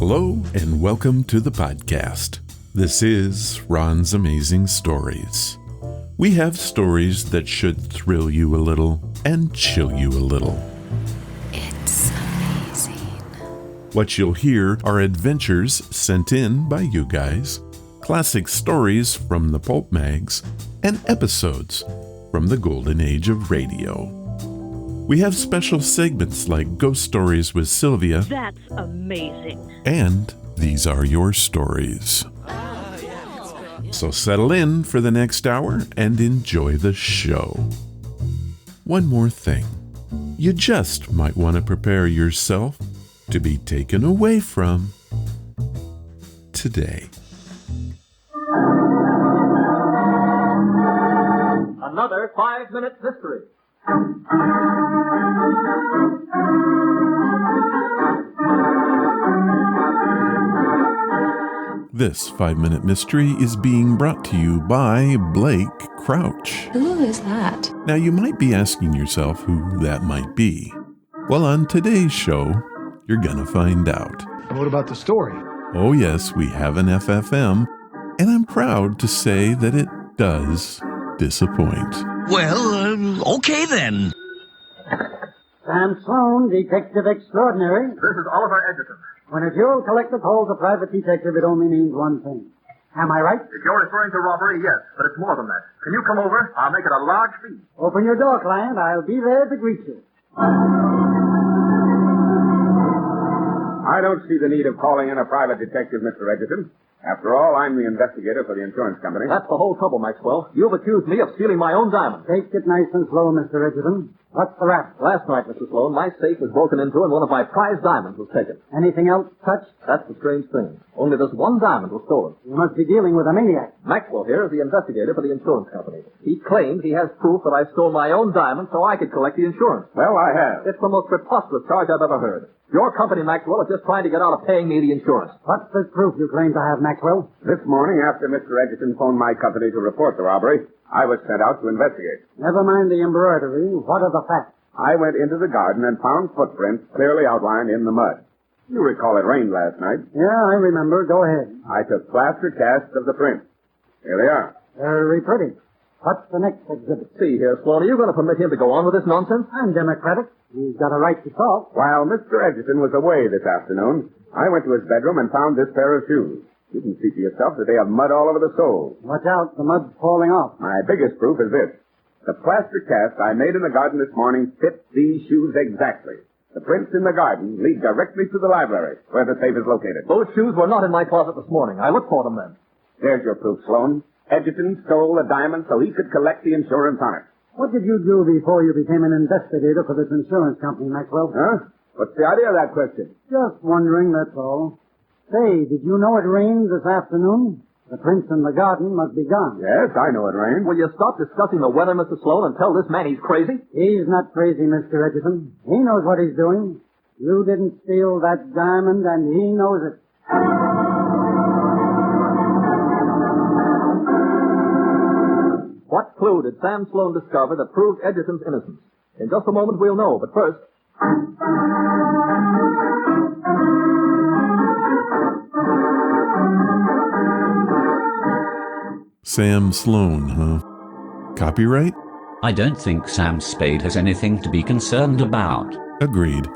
Hello and welcome to the podcast. This is Ron's Amazing Stories. We have stories that should thrill you a little and chill you a little. It's amazing. What you'll hear are adventures sent in by you guys, classic stories from the pulp mags, and episodes from the golden age of radio. We have special segments like Ghost Stories with Sylvia. That's amazing. And These Are Your Stories. So settle in for the next hour and enjoy the show. One more thing. You just might want to prepare yourself to be taken away from today. Another 5-minute mystery. This 5-minute mystery is being brought to you by Blake Crouch. Who is that? Now you might be asking yourself who that might be. Well, on today's show, you're gonna find out. What about the story? Oh yes, we have an FFM, and I'm proud to say that it does disappoint. Well, okay then. Sam Sloan, Detective Extraordinary. This is Oliver Edgerton. When a jewel collector calls a private detective, it only means one thing. Am I right? If you're referring to robbery, yes, but it's more than that. Can you come over? I'll make it a large fee. Open your door, client. I'll be there to greet you. I don't see the need of calling in a private detective, Mr. Edgerton. After all, I'm the investigator for the insurance company. That's the whole trouble, Maxwell. You've accused me of stealing my own diamond. Take it nice and slow, Mr. Edgerton. What's the rap? Last night, Mr. Sloan, my safe was broken into and one of my prized diamonds was taken. Anything else touched? That's the strange thing. Only this one diamond was stolen. You must be dealing with a maniac. Maxwell here is the investigator for the insurance company. He claims he has proof that I stole my own diamond so I could collect the insurance. Well, I have. It's the most preposterous charge I've ever heard. Your company, Maxwell, is just trying to get out of paying me the insurance. What's this proof you claim to have, Maxwell? This morning, after Mr. Edgerton phoned my company to report the robbery, I was sent out to investigate. Never mind the embroidery. What are the facts? I went into the garden and found footprints clearly outlined in the mud. You recall it rained last night. Yeah, I remember. Go ahead. I took plaster casts of the prints. Here they are. Very pretty. What's the next exhibit? See here, Sloan, are you going to permit him to go on with this nonsense? I'm democratic. He's got a right to talk. While Mr. Edgerton was away this afternoon, I went to his bedroom and found this pair of shoes. You can see for yourself that they have mud all over the soles. Watch out, the mud's falling off. My biggest proof is this. The plaster cast I made in the garden this morning fit these shoes exactly. The prints in the garden lead directly to the library, where the safe is located. Those shoes were not in my closet this morning. I looked for them then. There's your proof, Sloan. Edgerton stole the diamond so he could collect the insurance on it. What did you do before you became an investigator for this insurance company, Maxwell? Huh? What's the idea of that question? Just wondering, that's all. Say, did you know it rained this afternoon? The prints in the garden must be gone. Yes, I know it rained. Will you stop discussing the weather, Mr. Sloan, and tell this man he's crazy? He's not crazy, Mr. Edgerton. He knows what he's doing. You didn't steal that diamond, and he knows it. What clue did Sam Sloan discover that proved Edgerton's innocence? In just a moment we'll know, but first... Sam Sloan, huh? Copyright? I don't think Sam Spade has anything to be concerned about. Agreed.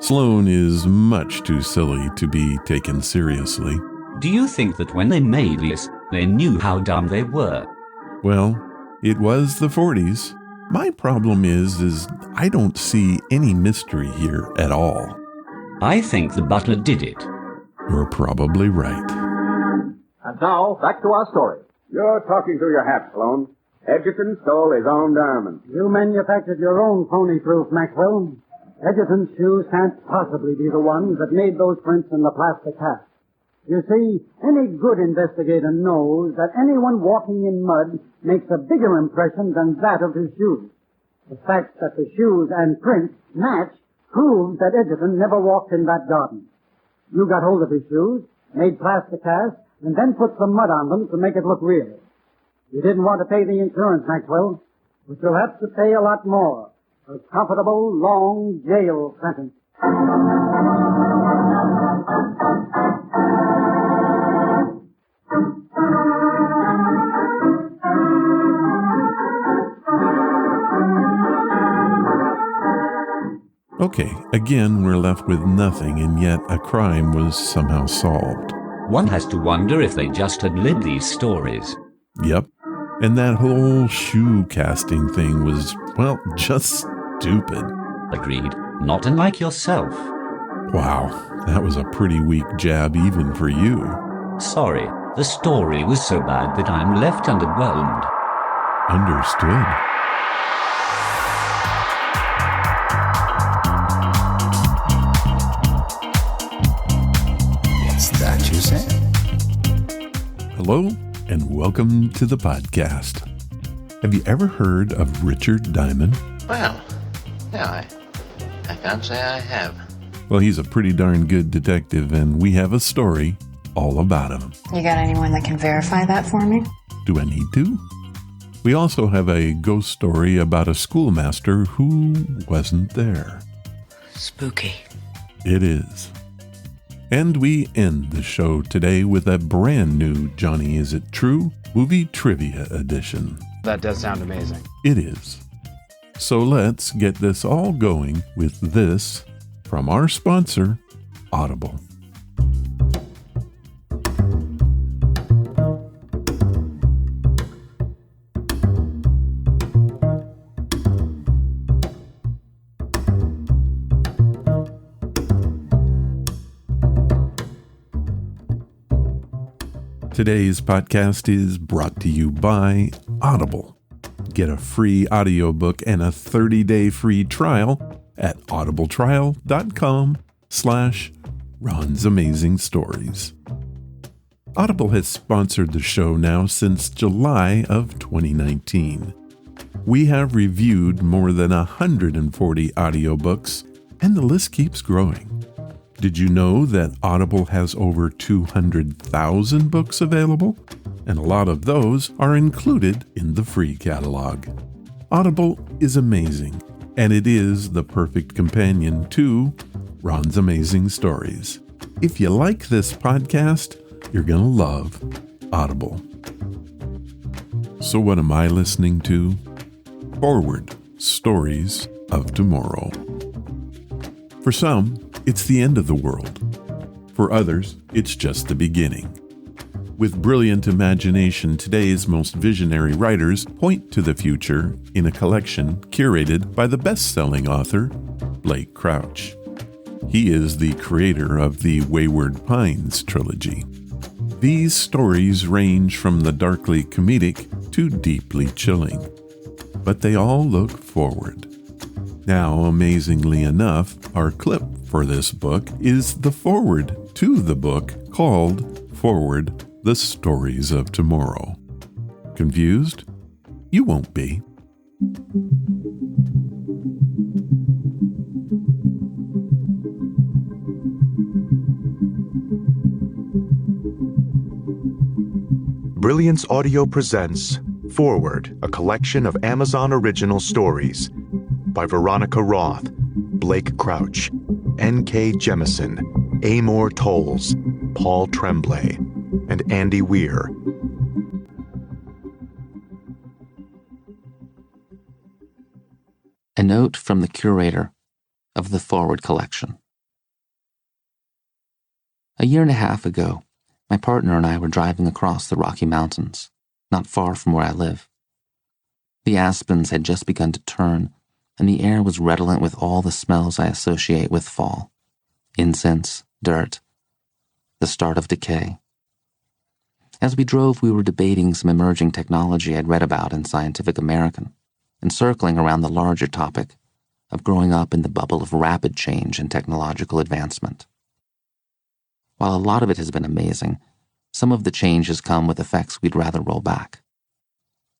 Sloan is much too silly to be taken seriously. Do you think that when they made this, they knew how dumb they were? Well, it was the 40s. My problem is I don't see any mystery here at all. I think the butler did it. You're probably right. And now, back to our story. You're talking through your hat, Sloan. Edgerton stole his own diamond. You manufactured your own phony proof, Maxwell. Edgerton's shoes can't possibly be the ones that made those prints in the plaster cast. You see, any good investigator knows that anyone walking in mud makes a bigger impression than that of his shoes. The fact that the shoes and prints match proves that Edgerton never walked in that garden. You got hold of his shoes, made plaster casts, and then put some mud on them to make it look real. You didn't want to pay the insurance, Maxwell, but you'll have to pay a lot more. A comfortable, long jail sentence. Okay, again, we're left with nothing, and yet a crime was somehow solved. One has to wonder if they just had lived these stories. Yep. And that whole shoe casting thing was, well, just stupid. Agreed. Not unlike yourself. Wow, that was a pretty weak jab even for you. Sorry, the story was so bad that I'm left underwhelmed. Understood. It's that you say? Hello, and welcome to the podcast. Have you ever heard of Richard Diamond? Well, yeah, I can't say I have. Well, he's a pretty darn good detective, and we have a story all about him. You got anyone that can verify that for me? Do I need to? We also have a ghost story about a schoolmaster who wasn't there. Spooky. It is. And we end the show today with a brand new Johnny Is It True movie trivia edition. That does sound amazing. It is. So let's get this all going with this from our sponsor, Audible. Today's podcast is brought to you by Audible. Get a free audiobook and a 30-day free trial at audibletrial.com/Ron's Amazing Stories. Audible has sponsored the show now since July of 2019. We have reviewed more than 140 audiobooks, and the list keeps growing. Did you know that Audible has over 200,000 books available? And a lot of those are included in the free catalog. Audible is amazing, and it is the perfect companion to Ron's Amazing Stories. If you like this podcast, you're going to love Audible. So what am I listening to? Forward Stories of Tomorrow. For some, it's the end of the world. For others, it's just the beginning. With brilliant imagination, today's most visionary writers point to the future in a collection curated by the best-selling author, Blake Crouch. He is the creator of the Wayward Pines trilogy. These stories range from the darkly comedic to deeply chilling, but they all look forward. Now, amazingly enough, our clip for this book is the foreword to the book called Forward: The Stories of Tomorrow. Confused? You won't be. Brilliance Audio presents Forward, a collection of Amazon original stories by Veronica Roth, Blake Crouch, N.K. Jemison, Amor Tolles, Paul Tremblay, and Andy Weir. A note from the curator of the Forward collection. A year and a half ago, my partner and I were driving across the Rocky Mountains, not far from where I live. The aspens had just begun to turn, and the air was redolent with all the smells I associate with fall: incense, dirt, the start of decay. As we drove, we were debating some emerging technology I'd read about in Scientific American, and circling around the larger topic of growing up in the bubble of rapid change and technological advancement. While a lot of it has been amazing, some of the change has come with effects we'd rather roll back.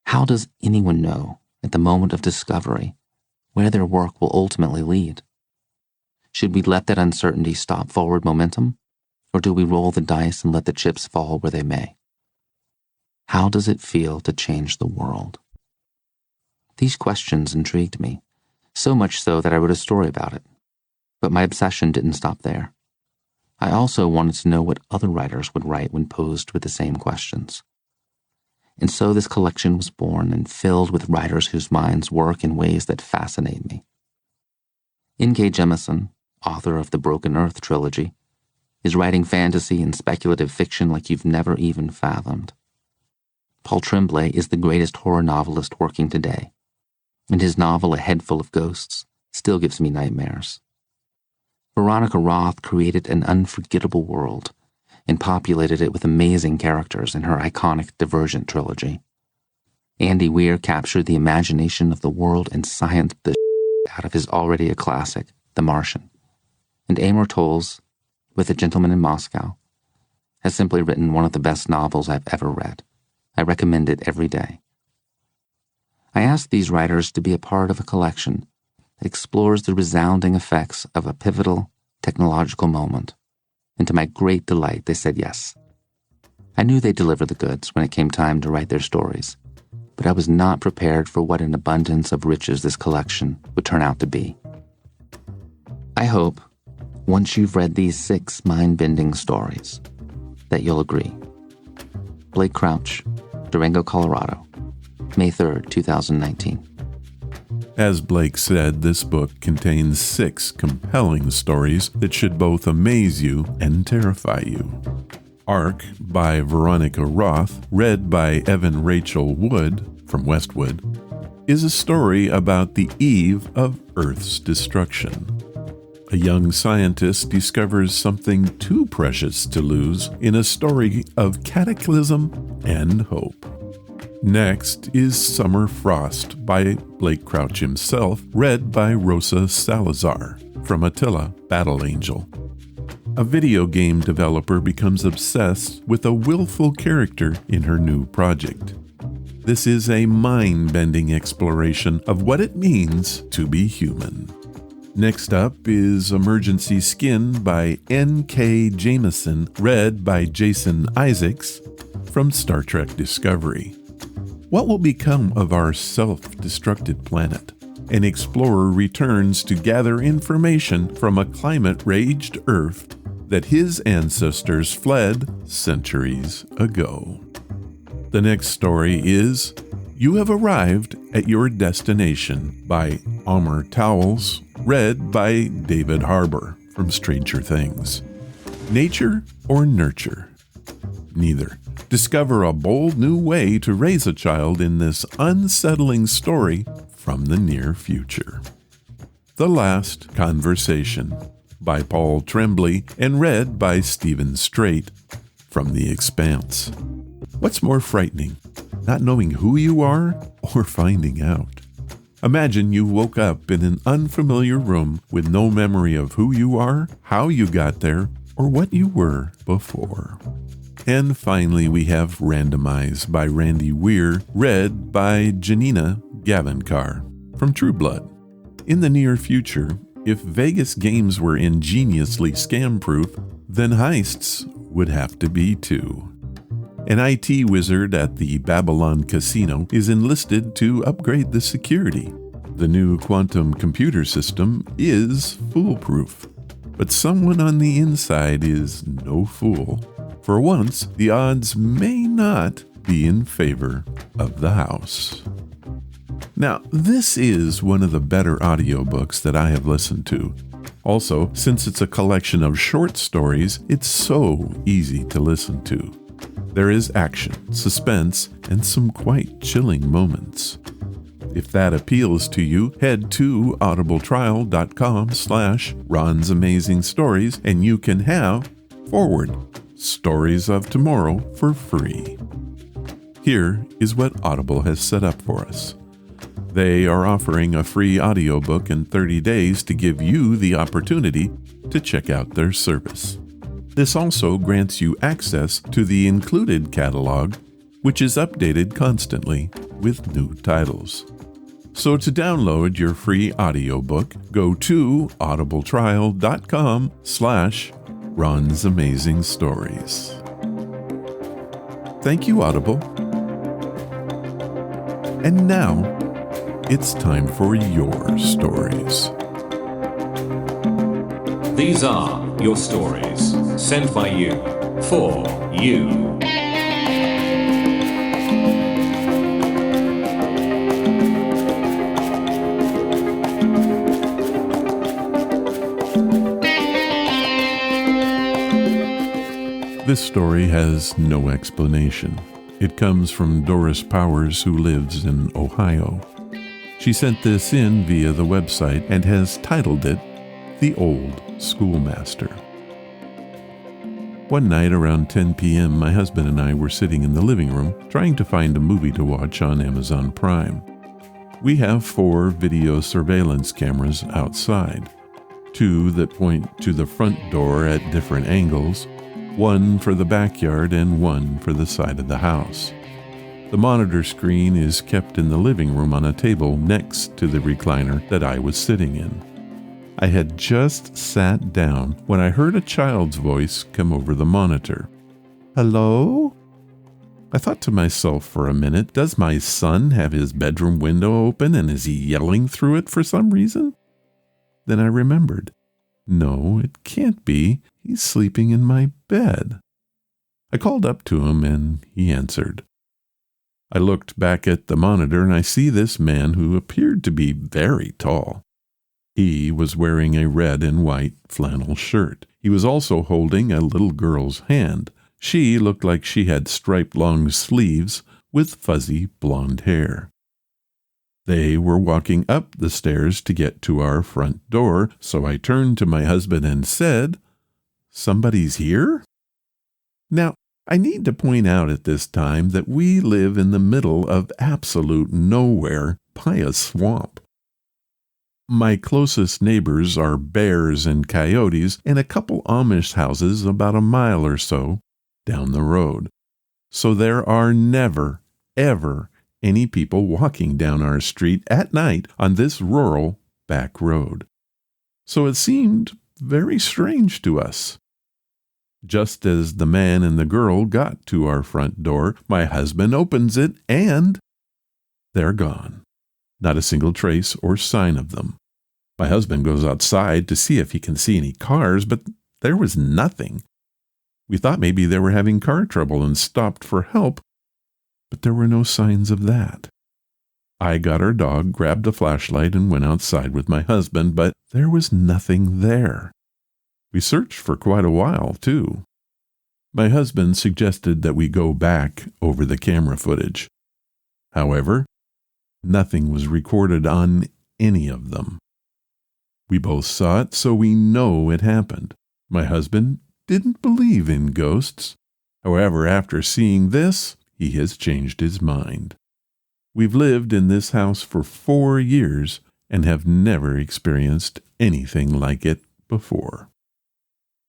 How does anyone know, at the moment of discovery, where their work will ultimately lead? Should we let that uncertainty stop forward momentum, or do we roll the dice and let the chips fall where they may? How does it feel to change the world? These questions intrigued me, so much so that I wrote a story about it. But my obsession didn't stop there. I also wanted to know what other writers would write when posed with the same questions. And so this collection was born and filled with writers whose minds work in ways that fascinate me. N.K. Jemisin, author of the Broken Earth trilogy, is writing fantasy and speculative fiction like you've never even fathomed. Paul Tremblay is the greatest horror novelist working today, and his novel A Head Full of Ghosts still gives me nightmares. Veronica Roth created an unforgettable world and populated it with amazing characters in her iconic Divergent trilogy. Andy Weir captured the imagination of the world and scienced the out of his already a classic, The Martian. And Amor Towles, with A Gentleman in Moscow, has simply written one of the best novels I've ever read. I recommend it every day. I asked these writers to be a part of a collection that explores the resounding effects of a pivotal technological moment, and to my great delight, they said yes. I knew they'd deliver the goods when it came time to write their stories, but I was not prepared for what an abundance of riches this collection would turn out to be. I hope, once you've read these 6 mind-bending stories, that you'll agree. Blake Crouch, Durango, Colorado, May 3rd, 2019. As Blake said, this book contains 6 compelling stories that should both amaze you and terrify you. Ark by Veronica Roth, read by Evan Rachel Wood from Westwood, is a story about the eve of Earth's destruction. A young scientist discovers something too precious to lose in a story of cataclysm and hope. Next is Summer Frost by Blake Crouch himself, read by Rosa Salazar from Attila, Battle Angel. A video game developer becomes obsessed with a willful character in her new project. This is a mind-bending exploration of what it means to be human. Next up is Emergency Skin by N.K. Jemisin, read by Jason Isaacs from Star Trek Discovery. What will become of our self-destructed planet? An explorer returns to gather information from a climate-raged Earth that his ancestors fled centuries ago. The next story is You Have Arrived at Your Destination by Amor Towles, read by David Harbour from Stranger Things. Nature or nurture? Neither. Discover a bold new way to raise a child in this unsettling story from the near future. The Last Conversation by Paul Tremblay and read by Stephen Strait from The Expanse. What's more frightening, not knowing who you are or finding out? Imagine you woke up in an unfamiliar room with no memory of who you are, how you got there, or what you were before. And finally, we have Randomized by Randy Weir, read by Janina Gavinkar from True Blood. In the near future, if Vegas games were ingeniously scam-proof, then heists would have to be too. An IT wizard at the Babylon Casino is enlisted to upgrade the security. The new quantum computer system is foolproof, but someone on the inside is no fool. For once, the odds may not be in favor of the house. Now, this is one of the better audiobooks that I have listened to. Also, since it's a collection of short stories, it's so easy to listen to. There is action, suspense, and some quite chilling moments. If that appeals to you, head to audibletrial.com/Ron's Amazing Stories and you can have Forward, Stories of Tomorrow for free. Here is what Audible has set up for us. They are offering a free audiobook in 30 days to give you the opportunity to check out their service. This also grants you access to the included catalog, which is updated constantly with new titles. So to download your free audiobook, go to audibletrial.com/Ron's Amazing Stories. Thank you, Audible. And now, it's time for your stories. These are your stories, sent by you, for you. This story has no explanation. It comes from Doris Powers, who lives in Ohio. She sent this in via the website and has titled it The Old Schoolmaster. One night around 10 p.m., my husband and I were sitting in the living room trying to find a movie to watch on Amazon Prime. We have 4 video surveillance cameras outside, 2 that point to the front door at different angles, 1 for the backyard and 1 for the side of the house. The monitor screen is kept in the living room on a table next to the recliner that I was sitting in. I had just sat down when I heard a child's voice come over the monitor. "Hello?" I thought to myself for a minute, does my son have his bedroom window open and is he yelling through it for some reason? Then I remembered. No, it can't be. He's sleeping in my bed. I called up to him and he answered. I looked back at the monitor and I see this man who appeared to be very tall. He was wearing a red and white flannel shirt. He was also holding a little girl's hand. She looked like she had striped long sleeves with fuzzy blonde hair. They were walking up the stairs to get to our front door, so I turned to my husband and said, "Somebody's here?" Now, I need to point out at this time that we live in the middle of absolute nowhere by a swamp. My closest neighbors are bears and coyotes and a couple Amish houses about a mile or so down the road. So there are never, ever any people walking down our street at night on this rural back road. So it seemed very strange to us. Just as the man and the girl got to our front door, my husband opens it and they're gone. Not a single trace or sign of them. My husband goes outside to see if he can see any cars, but there was nothing. We thought maybe they were having car trouble and stopped for help, but there were no signs of that. I got our dog, grabbed a flashlight, and went outside with my husband, but there was nothing there. We searched for quite a while, too. My husband suggested that we go back over the camera footage. However, nothing was recorded on any of them. We both saw it, so we know it happened. My husband didn't believe in ghosts. However, after seeing this, he has changed his mind. We've lived in this house for 4 years and have never experienced anything like it before.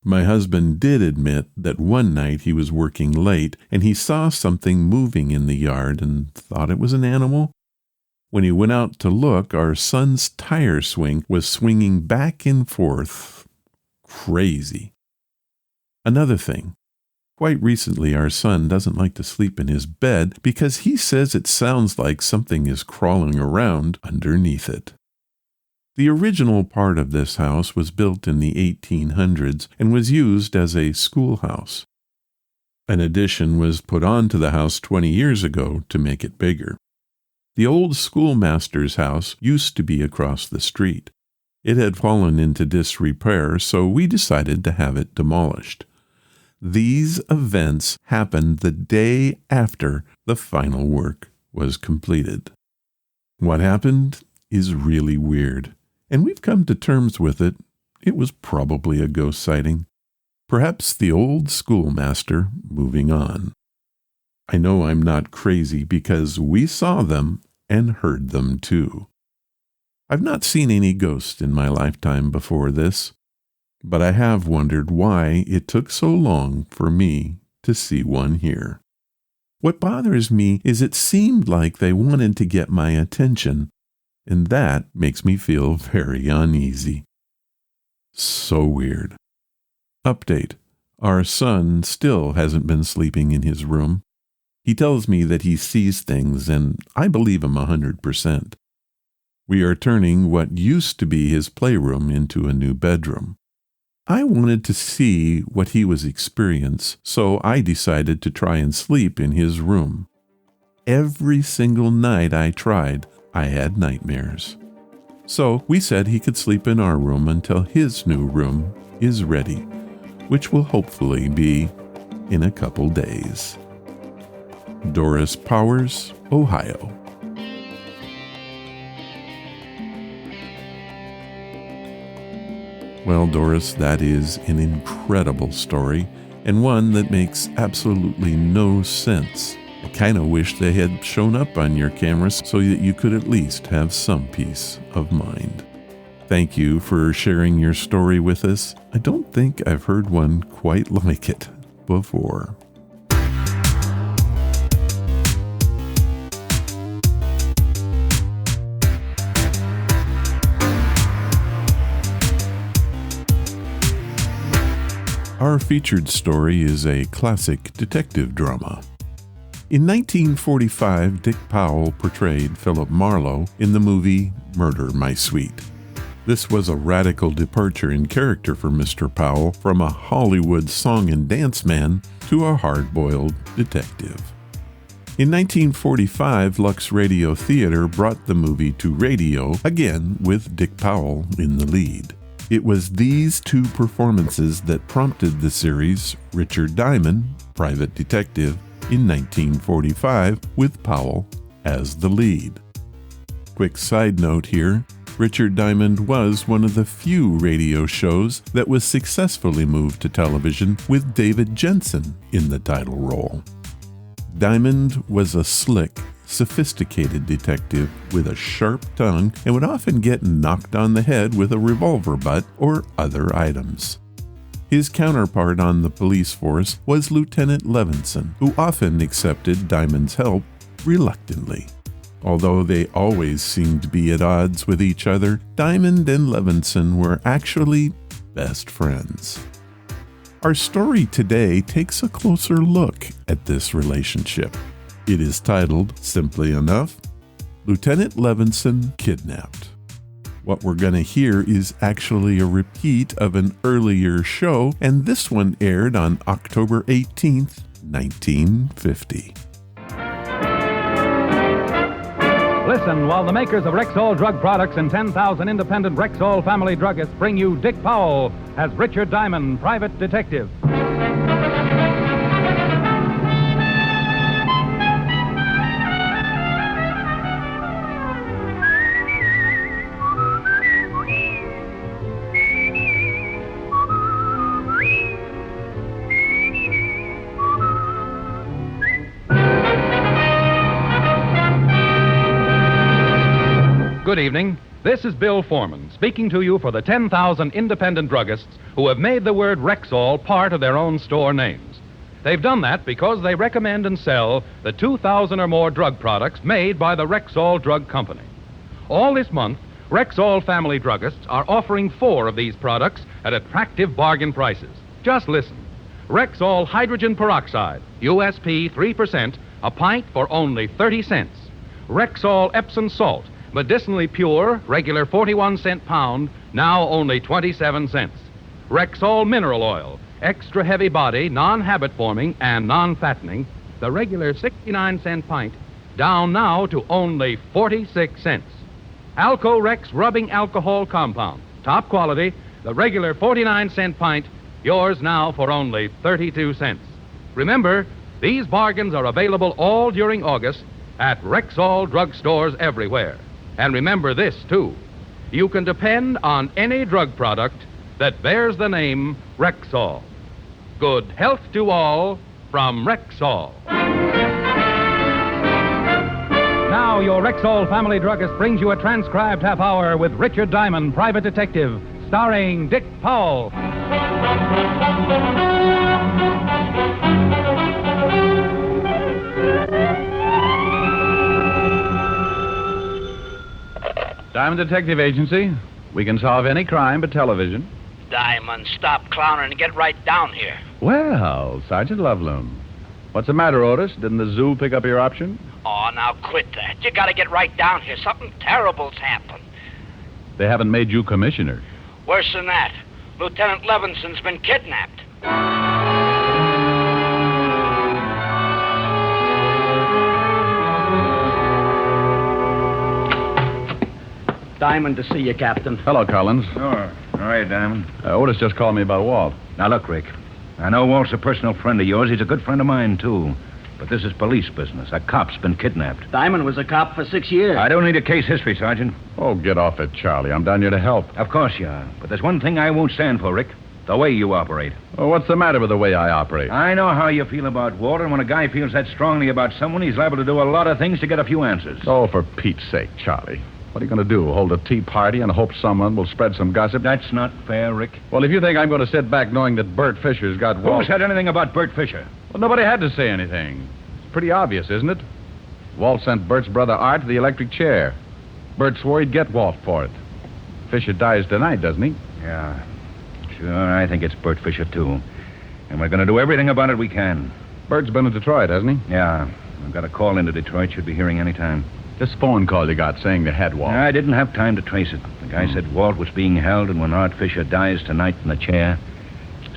My husband did admit that one night he was working late and he saw something moving in the yard and thought it was an animal. When he went out to look, our son's tire swing was swinging back and forth. Crazy. Another thing. Quite recently, our son doesn't like to sleep in his bed because he says it sounds like something is crawling around underneath it. The original part of this house was built in the 1800s and was used as a schoolhouse. An addition was put onto the house 20 years ago to make it bigger. The old schoolmaster's house used to be across the street. It had fallen into disrepair, so we decided to have it demolished. These events happened the day after the final work was completed. What happened is really weird, and we've come to terms with it. It was probably a ghost sighting. Perhaps the old schoolmaster moving on. I know I'm not crazy because we saw them and heard them too. I've not seen any ghosts in my lifetime before this, but I have wondered why it took so long for me to see one here. What bothers me is it seemed like they wanted to get my attention, and that makes me feel very uneasy. So weird. Update. Our son still hasn't been sleeping in his room. He tells me that he sees things, and I believe him 100%. We are turning what used to be his playroom into a new bedroom. I wanted to see what he was experiencing, so I decided to try and sleep in his room. Every single night I tried, I had nightmares. So we said he could sleep in our room until his new room is ready, which will hopefully be in a couple days. Doris Powers, Ohio. Well, Doris, that is an incredible story, and one that makes absolutely no sense. I kind of wish they had shown up on your cameras so that you could at least have some peace of mind. Thank you for sharing your story with us. I don't think I've heard one quite like it before. Our featured story is a classic detective drama. In 1945, Dick Powell portrayed Philip Marlowe in the movie Murder, My Sweet. This was a radical departure in character for Mr. Powell from a Hollywood song and dance man to a hard-boiled detective. In 1945, Lux Radio Theater brought the movie to radio, again with Dick Powell in the lead. It was these two performances that prompted the series Richard Diamond, Private Detective, in 1945 with Powell as the lead. Quick side note here, Richard Diamond was one of the few radio shows that was successfully moved to television with David Jensen in the title role. Diamond was a slick, sophisticated detective with a sharp tongue and would often get knocked on the head with a revolver butt or other items. His counterpart on the police force was Lieutenant Levinson, who often accepted Diamond's help reluctantly. Although they always seemed to be at odds with each other, Diamond and Levinson were actually best friends. Our story today takes a closer look at this relationship. It is titled, simply enough, Lieutenant Levinson Kidnapped. What we're going to hear is actually a repeat of an earlier show, and this one aired on October 18th, 1950. Listen while the makers of Rexol drug products and 10,000 independent Rexol family druggists bring you Dick Powell as Richard Diamond, Private Detective. Good evening. This is Bill Foreman speaking to you for the 10,000 independent druggists who have made the word Rexol part of their own store names. They've done that because they recommend and sell the 2,000 or more drug products made by the Rexol Drug Company. All this month, Rexol family druggists are offering 4 of these products at attractive bargain prices. Just listen. Rexol Hydrogen Peroxide, USP 3%, a pint for only 30 cents. Rexol Epsom Salt, medicinally pure, regular 41-cent pound, now only 27 cents. Rexol Mineral Oil, extra heavy body, non-habit forming, and non-fattening, the regular 69-cent pint, down now to only 46 cents. Alco-Rex Rubbing Alcohol Compound, top quality, the regular 49-cent pint, yours now for only 32 cents. Remember, these bargains are available all during August at Rexol drugstores everywhere. And remember this, too. You can depend on any drug product that bears the name Rexol. Good health to all from Rexol. Now, your Rexol family druggist brings you a transcribed half hour with Richard Diamond, Private Detective, starring Dick Powell. Diamond Detective Agency. We can solve any crime but television. Diamond, stop clowning and get right down here. Well, Sergeant Loveloon. What's the matter, Otis? Didn't the zoo pick up your option? Oh, now quit that. You gotta get right down here. Something terrible's happened. They haven't made you commissioner. Worse than that. Lieutenant Levinson's been kidnapped. Diamond to see you, Captain. Hello, Collins. Sure. All right, Diamond. Otis just called me about Walt. Now, look, Rick. I know Walt's a personal friend of yours. He's a good friend of mine, too. But this is police business. A cop's been kidnapped. Diamond was a cop for 6 years. I don't need a case history, Sergeant. Oh, get off it, Charlie. I'm down here to help. Of course you are. But there's one thing I won't stand for, Rick. The way you operate. Well, what's the matter with the way I operate? I know how you feel about Walt, and when a guy feels that strongly about someone, he's liable to do a lot of things to get a few answers. Oh, for Pete's sake, Charlie. What are you going to do? Hold a tea party and hope someone will spread some gossip? That's not fair, Rick. Well, if you think I'm going to sit back knowing that Bert Fisher's got Walt... Who said anything about Bert Fisher? Well, nobody had to say anything. It's pretty obvious, isn't it? Walt sent Bert's brother Art to the electric chair. Bert swore he'd get Walt for it. Fisher dies tonight, doesn't he? Yeah. Sure, I think it's Bert Fisher, too. And we're going to do everything about it we can. Bert's been in Detroit, hasn't he? Yeah. I've got a call into Detroit. Should be hearing any time. This phone call you got saying they had Walt. I didn't have time to trace it. The guy said Walt was being held, and when Art Fisher dies tonight in the chair,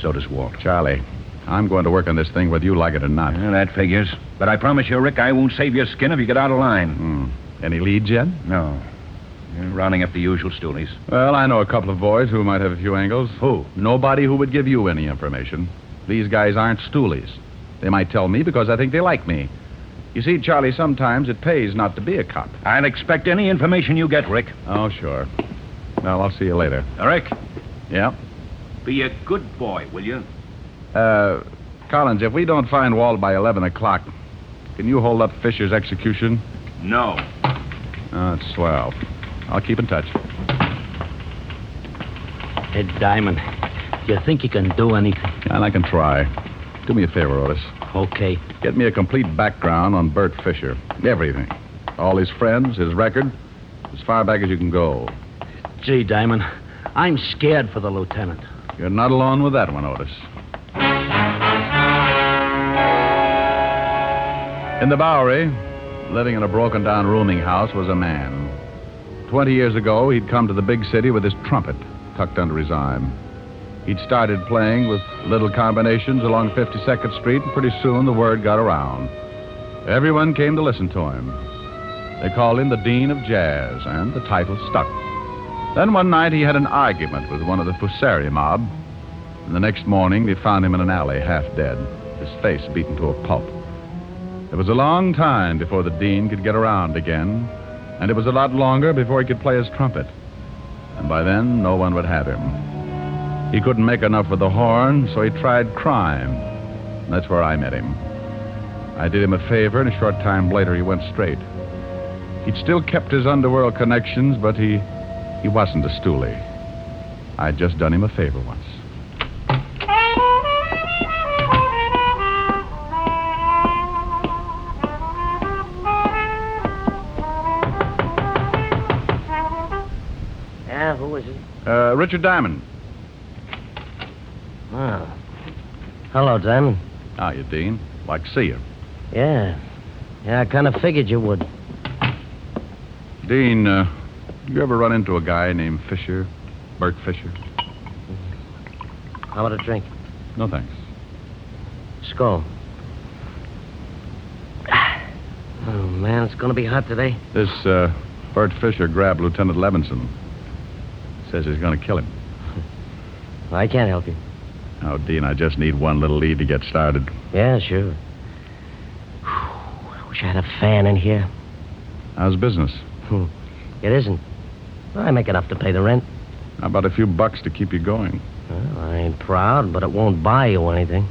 so does Walt. Charlie, I'm going to work on this thing whether you like it or not. Well, that figures. But I promise you, Rick, I won't save your skin if you get out of line. Any leads yet? No. You're rounding up the usual stoolies. Well, I know a couple of boys who might have a few angles. Who? Nobody who would give you any information. These guys aren't stoolies. They might tell me because I think they like me. You see, Charlie, sometimes it pays not to be a cop. I'll expect any information you get, Rick. Oh, sure. Well, I'll see you later. Rick? Yeah? Be a good boy, will you? Collins, if we don't find Walt by 11 o'clock, can you hold up Fisher's execution? No. Oh, that's swell. I'll keep in touch. Hey, Diamond, do you think you can do anything? And I can try. Do me a favor, Otis. Okay. Get me a complete background on Bert Fisher. Everything. All his friends, his record, as far back as you can go. Gee, Diamond, I'm scared for the lieutenant. You're not alone with that one, Otis. In the Bowery, living in a broken-down rooming house, was a man. 20 years ago, he'd come to the big city with his trumpet tucked under his arm. He'd started playing with little combinations along 52nd Street, and pretty soon the word got around. Everyone came to listen to him. They called him the Dean of Jazz, and the title stuck. Then one night he had an argument with one of the Fusari mob, and the next morning they found him in an alley, half dead, his face beaten to a pulp. It was a long time before the Dean could get around again, and it was a lot longer before he could play his trumpet. And by then, no one would have him. He couldn't make enough with the horn, so he tried crime. And that's where I met him. I did him a favor, and a short time later he went straight. He'd still kept his underworld connections, but he wasn't a stoolie. I'd just done him a favor once. Yeah, who is it? Richard Diamond. Oh. Hello, Diamond. How you, Dean? Like to see you. Yeah. Yeah, I kind of figured you would. Dean, you ever run into a guy named Fisher? Bert Fisher? How about a drink? No, thanks. Skull. Oh, man, it's going to be hot today. This, Bert Fisher grabbed Lieutenant Levinson. Says he's going to kill him. I can't help you. Oh, Dean, I just need one little lead to get started. Yeah, sure. I wish I had a fan in here. How's business? It isn't. I make enough to pay the rent. How about a few bucks to keep you going? Well, I ain't proud, but it won't buy you anything.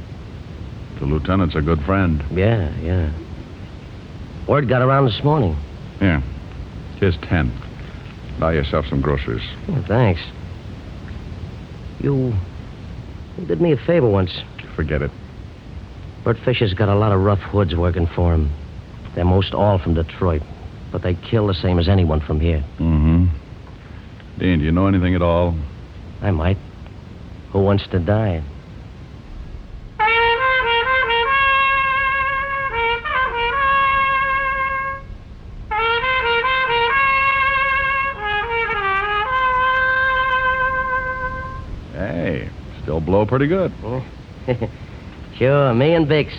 The lieutenant's a good friend. Yeah. Word got around this morning. Yeah. Here's 10. Buy yourself some groceries. Oh, thanks. You did me a favor once. Forget it. Bert Fisher's got a lot of rough hoods working for him. They're most all from Detroit, but they kill the same as anyone from here. Mm-hmm. Dean, do you know anything at all? I might. Who wants to die? Hey, still blow pretty good. Sure, me and Bix.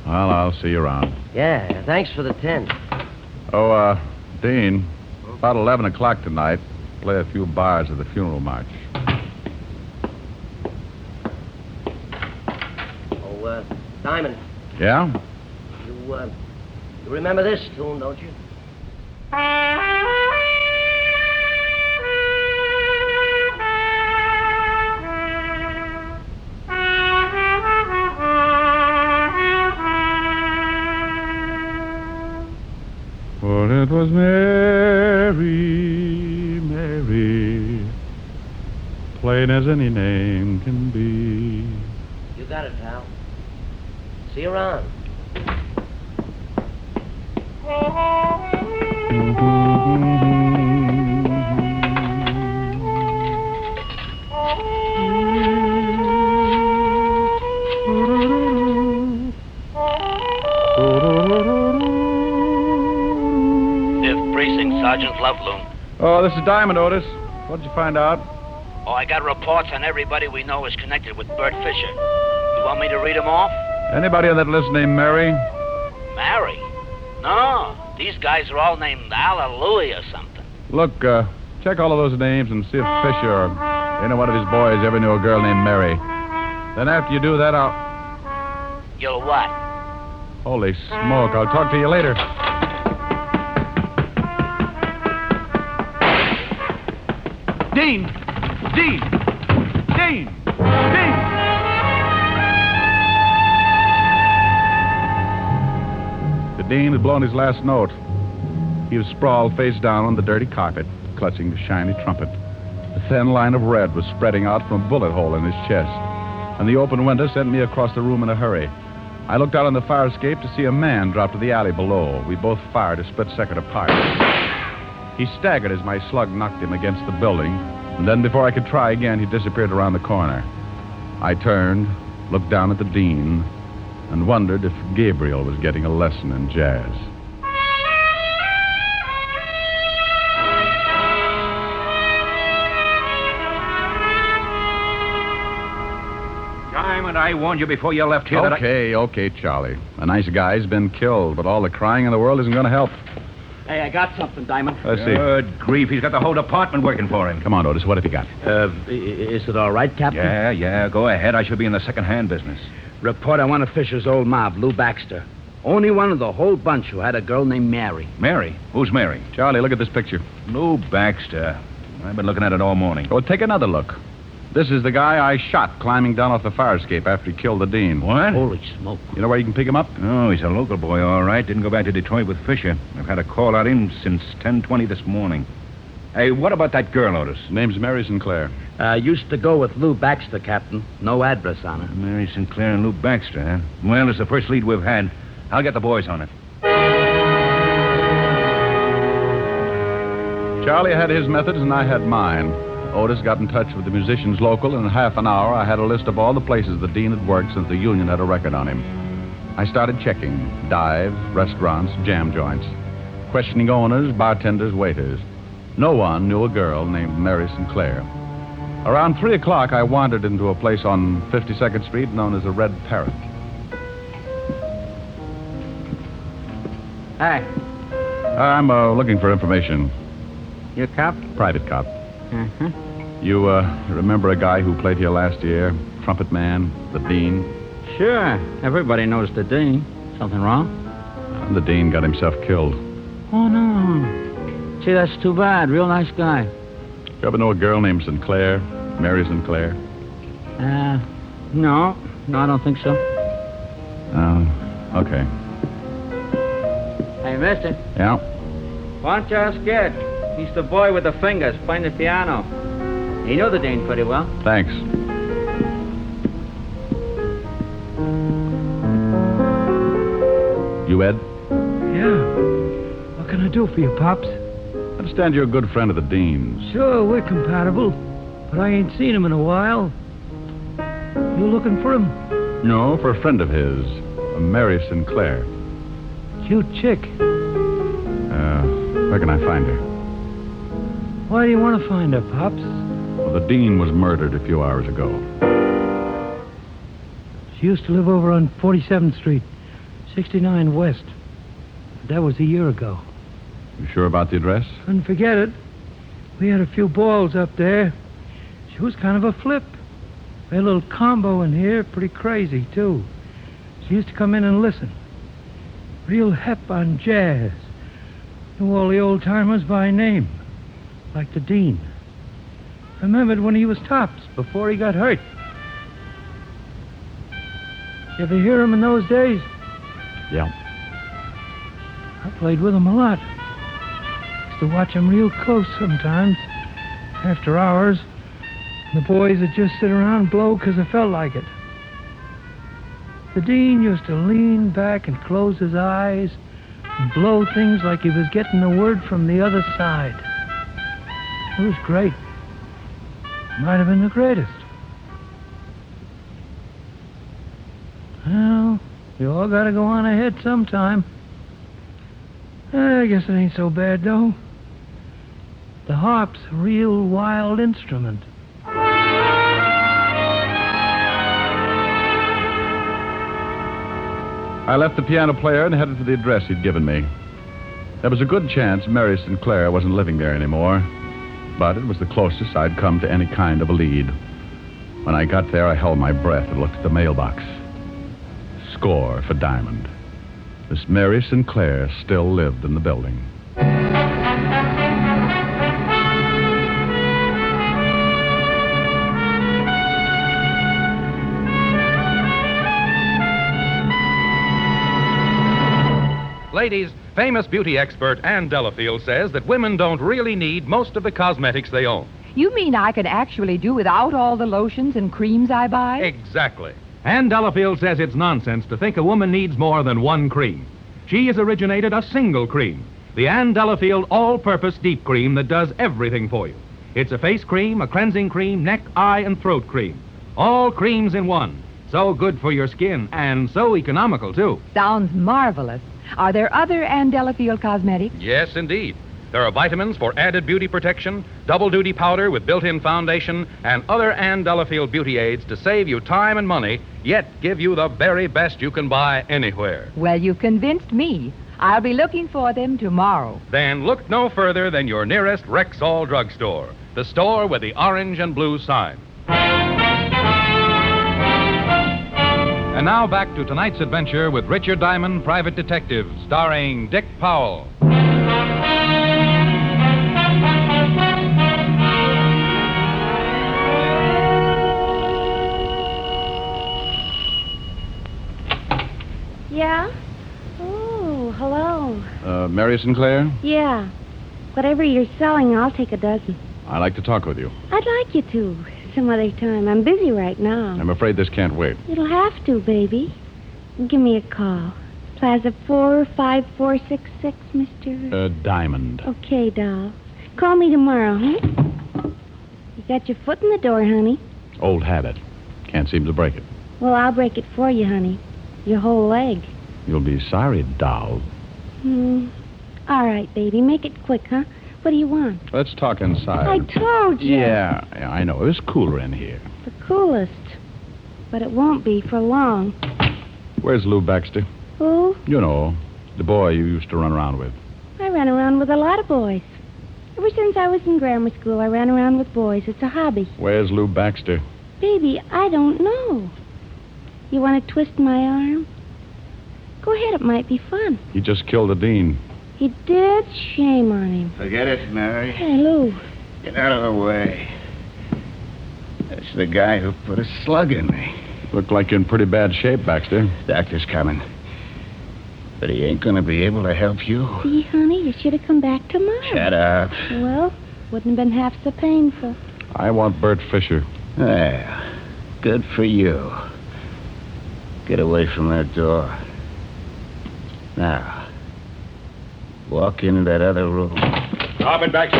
Well, I'll see you around. Yeah, thanks for the 10. Oh, Dean, about 11 o'clock tonight, play a few bars of the funeral march. Diamond, Yeah? you remember this tune, don't you? For it was Mary, Mary, plain as any name can be. You got it, pal. See you around. Sergeant Loveloon. Oh, this is Diamond, Otis. What'd you find out? Oh, I got reports on everybody we know is connected with Bert Fisher. You want me to read them off? Anybody on that list named Mary? Mary? No, these guys are all named Hallelujah or something. Look, check all of those names and see if Fisher or any one of his boys ever knew a girl named Mary. Then after you do that, You'll what? Holy smoke, I'll talk to you later. Dean! Dean! Dean! Dean! The Dean had blown his last note. He was sprawled face down on the dirty carpet, clutching the shiny trumpet. A thin line of red was spreading out from a bullet hole in his chest, and the open window sent me across the room in a hurry. I looked out on the fire escape to see a man drop to the alley below. We both fired a split second apart. He staggered as my slug knocked him against the building, and then before I could try again, he disappeared around the corner. I turned, looked down at the Dean, and wondered if Gabriel was getting a lesson in jazz. Diamond, I warned you before you left here Okay, Charlie. A nice guy's been killed, but all the crying in the world isn't going to help. Hey, I got something, Diamond. Let's see. Good grief, he's got the whole department working for him. Come on, Otis, what have you got? Is it all right, Captain? Yeah, go ahead. I should be in the second-hand business. Report on one of Fisher's old mob, Lou Baxter. Only one of the whole bunch who had a girl named Mary. Mary? Who's Mary? Charlie, look at this picture. Lou Baxter. I've been looking at it all morning. Oh, take another look. This is the guy I shot climbing down off the fire escape after he killed the Dean. What? Holy smoke. You know where you can pick him up? Oh, he's a local boy, all right. Didn't go back to Detroit with Fisher. I've had a call on him since 10:20 this morning. Hey, what about that girl, Otis? Name's Mary Sinclair. Used to go with Lou Baxter, Captain. No address on her. Mary Sinclair and Lou Baxter, huh? Well, it's the first lead we've had. I'll get the boys on it. Charlie had his methods and I had mine. Otis got in touch with the musicians local, and in half an hour I had a list of all the places the Dean had worked since the union had a record on him. I started checking dives, restaurants, jam joints, questioning owners, bartenders, waiters. No one knew a girl named Mary Sinclair. Around 3 o'clock, I wandered into a place on 52nd Street known as the Red Parrot. Hey. I'm looking for information. You a cop? Private cop. Mm-hmm. You remember a guy who played here last year? Trumpet man, the Dean? Sure. Everybody knows the Dean. Something wrong? The Dean got himself killed. Oh, no. Gee, that's too bad. Real nice guy. You ever know a girl named Sinclair? Mary Sinclair? No. No, I don't think so. Okay. Hey, mister. Yeah? Why don't you ask Ed? He's the boy with the fingers playing the piano. He knew the Dean pretty well. Thanks. You, Ed? Yeah. What can I do for you, Pops? I understand you're a good friend of the Dean's. Sure, we're compatible, but I ain't seen him in a while. You looking for him? No, for a friend of his, a Mary Sinclair. Cute chick. Where can I find her? Why do you want to find her, Pops? Well, the Dean was murdered a few hours ago. She used to live over on 47th Street, 69 West. That was a year ago. You sure about the address? Couldn't forget it. We had a few balls up there. She was kind of a flip. We had a little combo in here, pretty crazy, too. She used to come in and listen. Real hep on jazz. Knew all the old-timers by name, like the Dean. Remembered when he was tops, before he got hurt. You ever hear him in those days? Yeah. I played with him a lot. Used to watch him real close sometimes, after hours. The boys would just sit around and blow because it felt like it. The Dean used to lean back and close his eyes and blow things like he was getting the word from the other side. It was great. Might have been the greatest. Well, you all gotta go on ahead sometime. I guess it ain't so bad, though. The harp's a real wild instrument. I left the piano player and headed for the address he'd given me. There was a good chance Mary Sinclair wasn't living there anymore, but it was the closest I'd come to any kind of a lead. When I got there, I held my breath and looked at the mailbox. Score for Diamond. Miss Mary Sinclair still lived in the building. Ladies, famous beauty expert Ann Delafield says that women don't really need most of the cosmetics they own. You mean I can actually do without all the lotions and creams I buy? Exactly. Ann Delafield says it's nonsense to think a woman needs more than one cream. She has originated a single cream, the Ann Delafield All-Purpose Deep Cream that does everything for you. It's a face cream, a cleansing cream, neck, eye, and throat cream. All creams in one. So good for your skin and so economical, too. Sounds marvelous. Are there other Ann Delafield cosmetics? Yes, indeed. There are vitamins for added beauty protection, double-duty powder with built-in foundation, and other Ann Delafield beauty aids to save you time and money, yet give you the very best you can buy anywhere. Well, you've convinced me. I'll be looking for them tomorrow. Then look no further than your nearest Rexol drugstore, the store with the orange and blue sign. And now back to tonight's adventure with Richard Diamond, Private Detective, starring Dick Powell. Yeah? Oh, hello. Mary Sinclair? Yeah. Whatever you're selling, I'll take a dozen. I'd like to talk with you. I'd like you to. Some other time. I'm busy right now. I'm afraid this can't wait. It'll have to, baby. Give me a call. Plaza 45466, Mr. Diamond. Okay, doll. Call me tomorrow, huh? You got your foot in the door, honey. Old habit. Can't seem to break it. Well, I'll break it for you, honey. Your whole leg. You'll be sorry, doll. All right, baby. Make it quick, huh? What do you want? Let's talk inside. I told you. Yeah, I know. It was cooler in here. The coolest. But it won't be for long. Where's Lou Baxter? Who? You know, the boy you used to run around with. I ran around with a lot of boys. Ever since I was in grammar school, I ran around with boys. It's a hobby. Where's Lou Baxter? Baby, I don't know. You want to twist my arm? Go ahead, it might be fun. He just killed the dean. He did? Shame on him. Forget it, Mary. Hey, Lou. Get out of the way. That's the guy who put a slug in me. Look like you're in pretty bad shape, Baxter. Doctor's coming. But he ain't gonna be able to help you. See, honey, you should have come back tomorrow. Shut up. Well, wouldn't have been half so painful. I want Bert Fisher. Well, good for you. Get away from that door. Now, walk into that other room. Drop it back.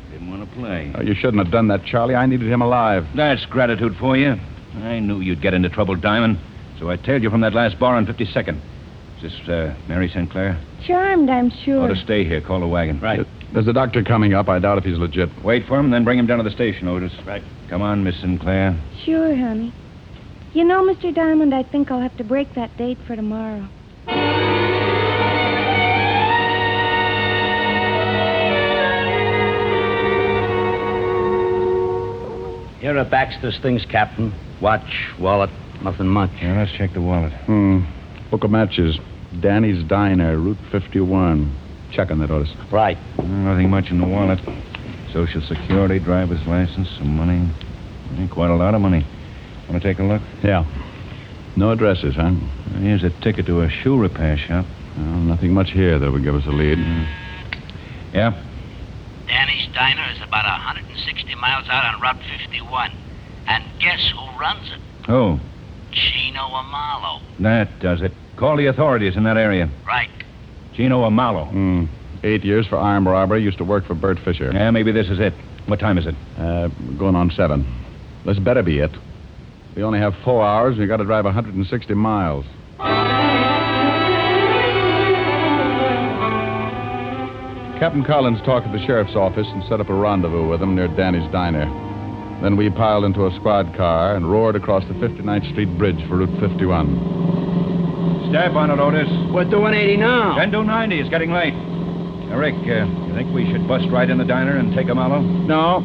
Didn't want to play. Oh, you shouldn't have done that, Charlie. I needed him alive. That's gratitude for you. I knew you'd get into trouble, Diamond, so I tailed you from that last bar on 52nd. Is this, Mary Sinclair? Charmed, I'm sure. Ought to stay here. Call a wagon. Right. There's a doctor coming up. I doubt if he's legit. Wait for him, and then bring him down to the station, Otis. Right. Come on, Miss Sinclair. Sure, honey. You know, Mr. Diamond, I think I'll have to break that date for tomorrow. You're a of Baxter's things, Captain? Watch, wallet, nothing much. Yeah, let's check the wallet. Book of matches. Danny's Diner, Route 51. Check on that, Otis. Right. Nothing much in the wallet. Social Security, driver's license, some money. Quite a lot of money. Want to take a look? Yeah. No addresses, huh? Here's a ticket to a shoe repair shop. Well, nothing much here that would give us a lead. Yeah? Danny's Diner is about 160 miles out on Route 51. And guess who runs it? Who? Chino Amalo. That does it. Call the authorities in that area. Right. Chino Amalo. 8 years for armed robbery. Used to work for Bert Fisher. Yeah, maybe this is it. What time is it? Going on 7. This better be it. We only have 4 hours, and we got to drive 160 miles. Captain Collins talked to the sheriff's office and set up a rendezvous with him near Danny's Diner. Then we piled into a squad car and roared across the 59th Street Bridge for Route 51. Step on it, Otis. We're doing 80 now. 10 to 90. It's getting late. Now, Rick, you think we should bust right in the diner and take Amalo? No.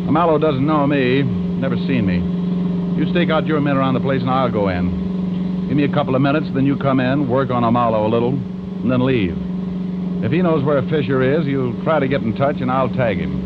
Amalo doesn't know me. Never seen me. You stake out your men around the place and I'll go in. Give me a couple of minutes, then you come in, work on Amalo a little, and then leave. If he knows where Fisher is, you'll try to get in touch and I'll tag him.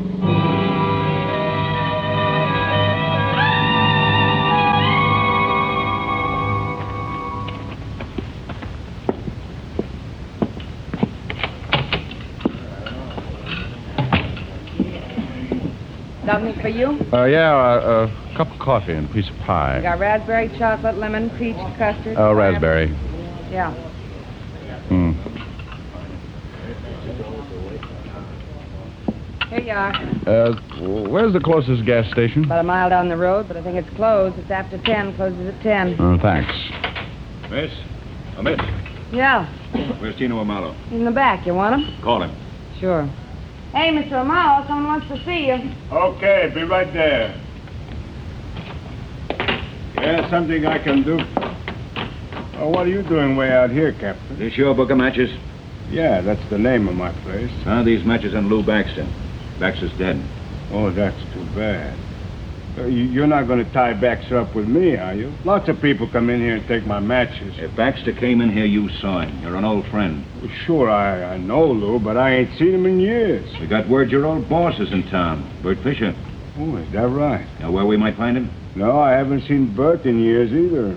Something for you? A cup of coffee and a piece of pie. We got raspberry, chocolate, lemon, peach, custard. Oh, raspberry. Yeah. Here you are. Where's the closest gas station? About a mile down the road, but I think it's closed. It's after 10. Closes at 10. Oh, thanks. Miss? Oh, miss. Yeah. Where's Chino Amalo? In the back. You want him? Call him. Sure. Hey, Mr. Amalo, someone wants to see you. Okay, be right there. Yeah, something I can do. Oh, what are you doing way out here, Captain? This your book of matches? Yeah, that's the name of my place. These matches on Lou Baxter. Baxter's dead. Oh, that's too bad. You're not going to tie Baxter up with me, are you? Lots of people come in here and take my matches. If Baxter came in here, you saw him. You're an old friend. Well, sure, I know Lou, but I ain't seen him in years. We got word your old boss is in town, Bert Fisher. Oh, is that right? Know where we might find him? No, I haven't seen Bert in years either.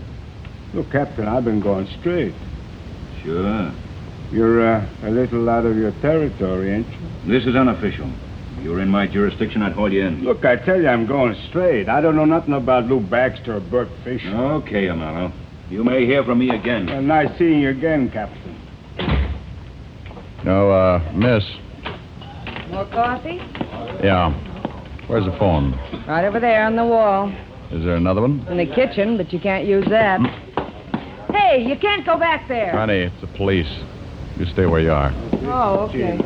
Look, Captain, I've been going straight. Sure. You're a little out of your territory, ain't you? This is unofficial. If you were in my jurisdiction, I'd haul you in. Look, I tell you, I'm going straight. I don't know nothing about Lou Baxter or Bert Fisher. Okay, Amalo. You may hear from me again. Well, nice seeing you again, Captain. No, miss. More coffee? Yeah. Where's the phone? Right over there on the wall. Is there another one? In the kitchen, but you can't use that. Hey, you can't go back there. Honey, it's the police. You stay where you are. Oh, okay.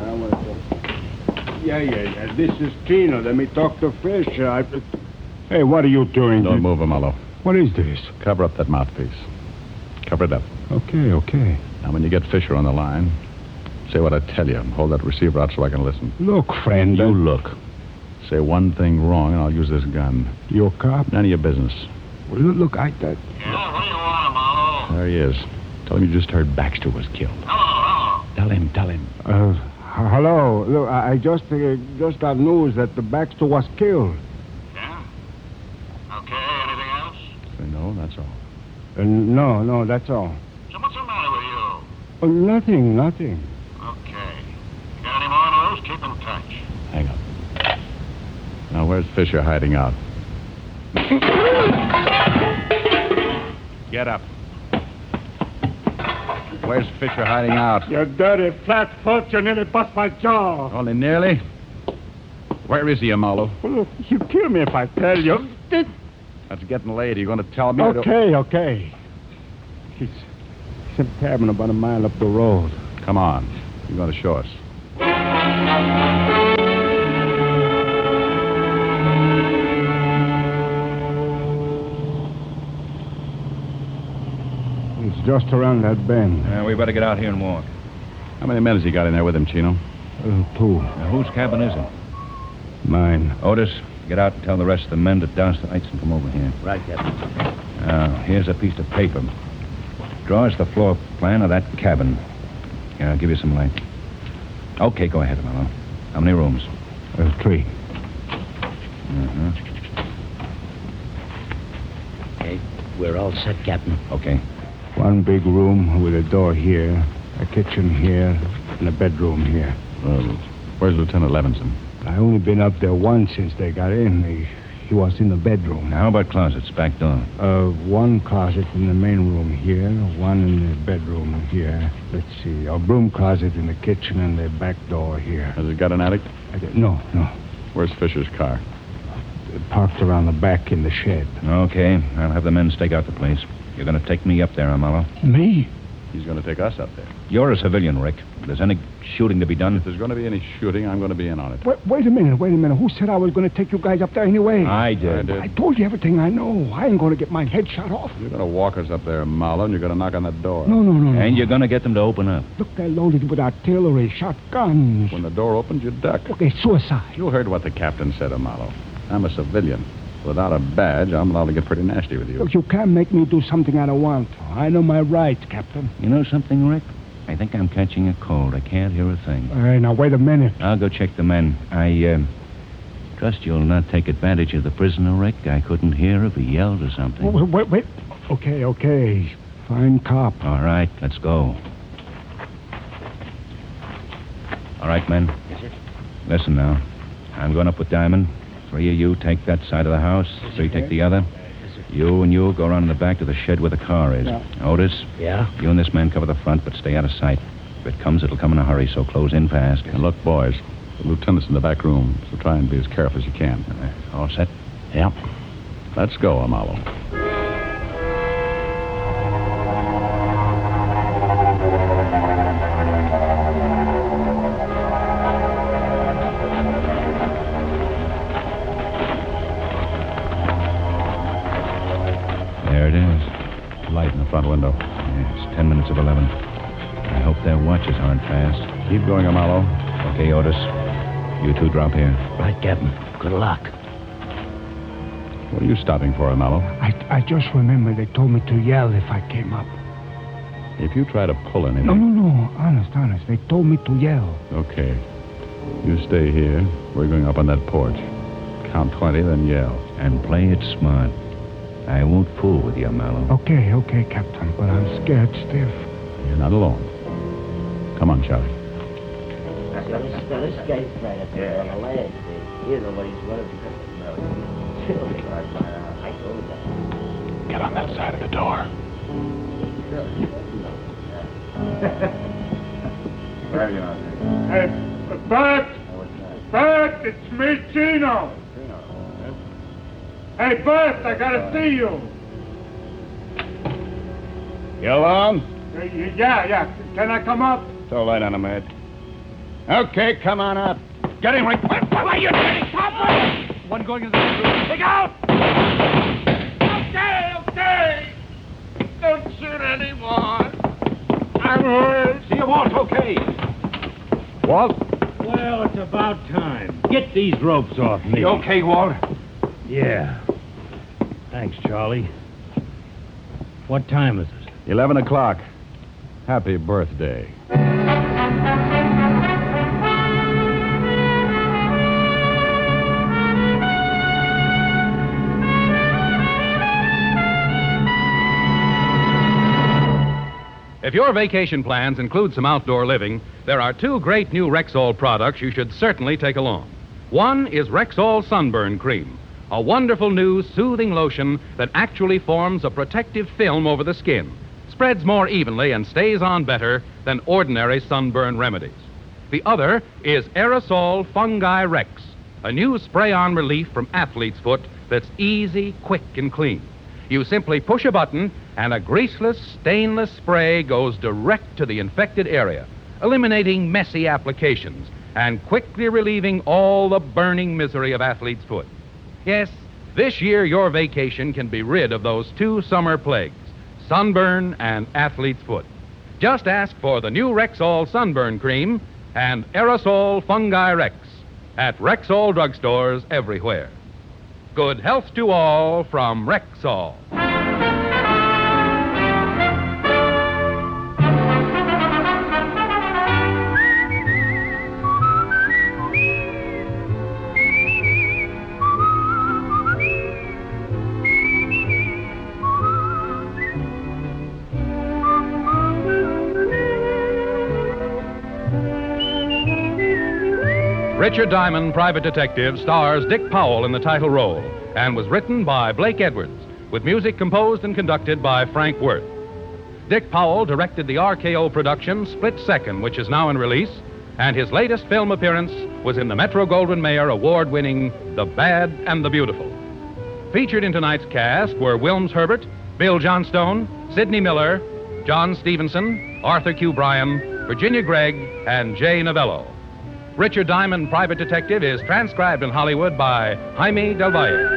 Yeah. This is Chino. Let me talk to Fisher. Hey, what are you doing? Don't move, Amalo. What is this? Cover up that mouthpiece. Cover it up. Okay. Now, when you get Fisher on the line, say what I tell you. Hold that receiver out so I can listen. Look, friend. You look. Say one thing wrong, and I'll use this gun. You a cop? None of your business. Well, look, I... Yeah, what do you want, Amalo? There he is. Tell him you just heard Baxter was killed. Hello. Tell him. Hello. Look, I just got news that the Baxter was killed. Yeah? Okay, anything else? Say no, that's all. No, that's all. So what's the matter with you? Oh, nothing. Okay. You got any more news? Keep in touch. Hang on. Now, where's Fisher hiding out? Get up. Where's Fisher hiding out? You dirty flat-foot, you nearly bust my jaw. Only nearly? Where is he, Amalo? Well, look, you kill me if I tell you. That's getting late. Are you going to tell me? Okay. He's in a cabin about a mile up the road. Come on. You're going to show us. It's just around that bend. We better get out here and walk. How many men has he got in there with him, Chino? 2. Now, whose cabin is it? Mine. Otis, Get out and tell the rest of the men to douse the lights and come over here. Right, Captain. Here's a piece of paper. Draws the floor plan of that cabin. Here, I'll give you some light. Okay, go ahead, Mello. How many rooms? 3. Uh-huh. Okay, we're all set, Captain. Okay. One big room with a door here, a kitchen here, and a bedroom here. Where's Lieutenant Levinson? I only been up there once since they got in. He was in the bedroom. Now, how about closets, back door? One closet in the main room here, one in the bedroom here. Let's see, a broom closet in the kitchen and the back door here. Has it got an attic? No. Where's Fisher's car? Parked around the back in the shed. Okay, I'll have the men stake out the place. You're going to take me up there, Amalo. Me? He's going to take us up there. You're a civilian, Rick. If there's any shooting to be done... If there's going to be any shooting, I'm going to be in on it. Wait a minute. Who said I was going to take you guys up there anyway? I did. I told you everything I know. I ain't going to get my head shot off. You're going to walk us up there, Marlowe, and you're going to knock on the door. No. And you're going to get them to open up. Look, they're loaded with artillery, shotguns. When the door opens, you duck. Okay, suicide. You heard what the captain said, Marlowe. I'm a civilian. Without a badge, I'm allowed to get pretty nasty with you. Look, you can't make me do something I don't want. I know my rights, Captain. You know something, Rick? I think I'm catching a cold. I can't hear a thing. All right, now, wait a minute. I'll go check the men. I trust you'll not take advantage of the prisoner, Rick. I couldn't hear if he yelled or something. Wait. Okay. Fine cop. All right, let's go. All right, men. Yes, sir. Listen now. I'm going up with Diamond. 3 of you take that side of the house. 3 take the other. You and you go around in the back to the shed where the car is. Yeah. Otis? Yeah? You and this man cover the front, but stay out of sight. If it comes, it'll come in a hurry, so close in fast. And look, boys, the lieutenant's in the back room, so try and be as careful as you can. All set? Yeah. Let's go, Amalo. There it is. Light in the front window. Yeah, it's 10 minutes of 11. I hope their watches aren't fast. Keep going, Amalo. Okay, Otis. You two drop here. Right, Captain. Good luck. What are you stopping for, Amalo? I just remember they told me to yell if I came up. If you try to pull anything... No. Honest. They told me to yell. Okay. You stay here. We're going up on that porch. Count 20, then yell. And play it smart. I won't fool with you, Mallow. Okay, Captain, but I'm scared stiff. You're not alone. Come on, Charlie. This guy's right up there on the ledge. He's the one he's running because of the snow. I told him that. Get on that side of the door. Hey, Bert! Bert, it's me, Chino! Hey, Bert, I gotta see you! You alone? Yeah. Can I come up? It's all right on him, Ed. Okay, come on up. Get him, Rick. What are you doing? Stop! One going into the room. Take out! Okay! Don't shoot anyone! I'm hurt! See you, Walt, okay. Walt? Well, it's about time. Get these ropes off me. You okay, Walt? Yeah. Thanks, Charlie. What time is it? 11 o'clock. Happy birthday. If your vacation plans include some outdoor living, there are 2 great new Rexol products you should certainly take along. One is Rexol Sunburn Cream, a wonderful new soothing lotion that actually forms a protective film over the skin, spreads more evenly and stays on better than ordinary sunburn remedies. The other is Aerosol Fungi Rex, a new spray-on relief from athlete's foot that's easy, quick, and clean. You simply push a button, and a greaseless, stainless spray goes direct to the infected area, eliminating messy applications and quickly relieving all the burning misery of athlete's foot. Yes, this year your vacation can be rid of those 2 summer plagues, sunburn and athlete's foot. Just ask for the new Rexol Sunburn Cream and Aerosol Fungi Rex at Rexol drugstores everywhere. Good health to all from Rexol. Richard Diamond, Private Detective, stars Dick Powell in the title role and was written by Blake Edwards, with music composed and conducted by Frank Worth. Dick Powell directed the RKO production Split Second, which is now in release, and his latest film appearance was in the Metro-Goldwyn-Mayer award-winning The Bad and the Beautiful. Featured in tonight's cast were Wilms Herbert, Bill Johnstone, Sidney Miller, John Stevenson, Arthur Q. Bryan, Virginia Gregg, and Jay Novello. Richard Diamond, Private Detective, is transcribed in Hollywood by Jaime Del Valle.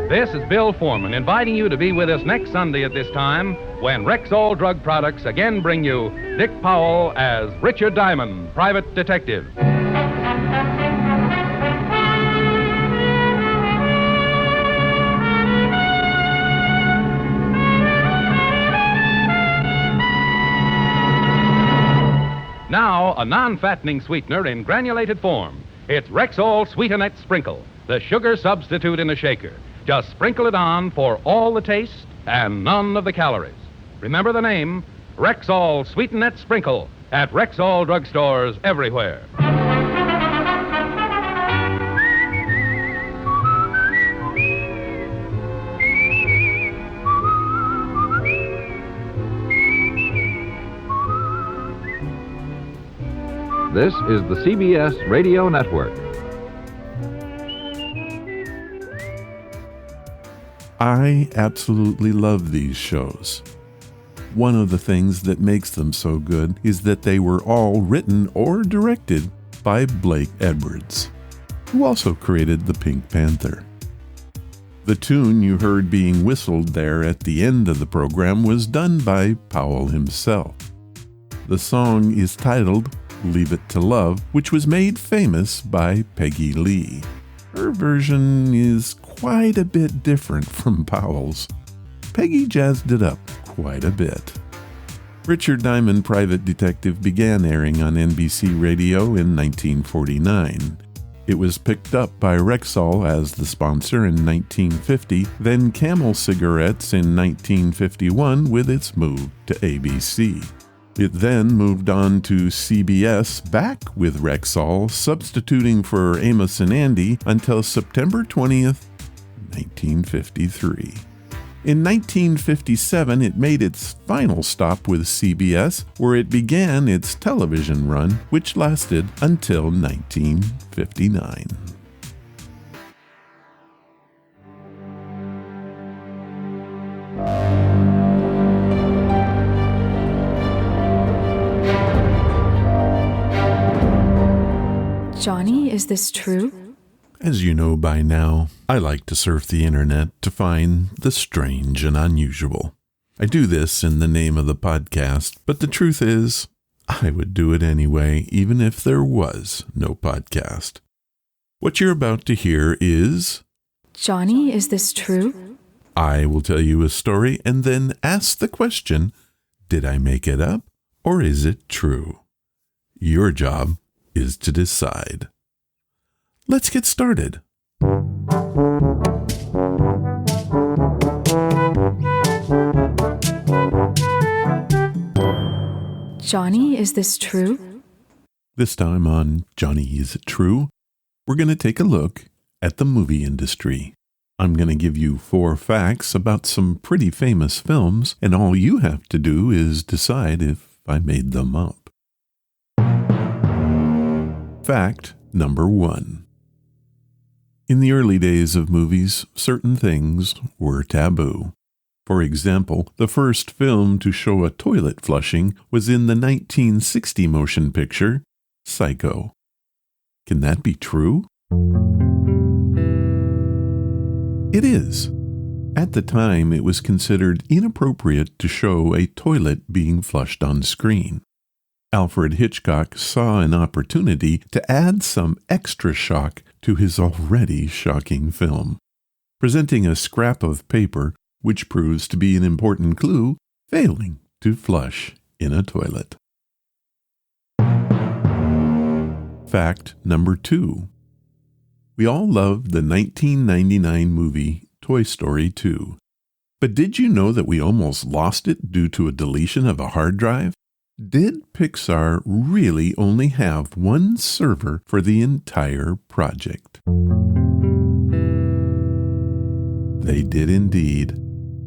This is Bill Foreman inviting you to be with us next Sunday at this time when Rexol Drug Products again bring you Dick Powell as Richard Diamond, Private Detective. Now, a non-fattening sweetener in granulated form. It's Rexol Sweetenette Sprinkle, the sugar substitute in a shaker. Just sprinkle it on for all the taste and none of the calories. Remember the name, Rexol Sweetenette Sprinkle, at Rexol drugstores everywhere. This is the CBS Radio Network. I absolutely love these shows. One of the things that makes them so good is that they were all written or directed by Blake Edwards, who also created the Pink Panther. The tune you heard being whistled there at the end of the program was done by Powell himself. The song is titled Leave It to Love, which was made famous by Peggy Lee. Her version is quite a bit different from Powell's. Peggy jazzed it up quite a bit. Richard Diamond, Private Detective began airing on NBC Radio in 1949. It was picked up by Rexol as the sponsor in 1950, then Camel Cigarettes in 1951 with its move to ABC. It then moved on to CBS, back with Rexol, substituting for Amos and Andy until September 20th, 1953. In 1957, it made its final stop with CBS, where it began its television run, which lasted until 1959. Johnny, is this true? As you know by now, I like to surf the internet to find the strange and unusual. I do this in the name of the podcast, but the truth is, I would do it anyway, even if there was no podcast. What you're about to hear is... Johnny, is this true? I will tell you a story and then ask the question, did I make it up or is it true? Your job is to decide. Let's get started. Johnny, is this true? This time on Johnny, Is It True? We're going to take a look at the movie industry. I'm going to give you 4 facts about some pretty famous films, and all you have to do is decide if I made them up. Fact number 1. In the early days of movies, certain things were taboo. For example, the first film to show a toilet flushing was in the 1960 motion picture, Psycho. Can that be true? It is. At the time, it was considered inappropriate to show a toilet being flushed on screen. Alfred Hitchcock saw an opportunity to add some extra shock to his already shocking film, presenting a scrap of paper which proves to be an important clue, failing to flush in a toilet. Fact number 2. We all loved the 1999 movie Toy Story 2. But did you know that we almost lost it due to a deletion of a hard drive? Did Pixar really only have one server for the entire project? They did indeed.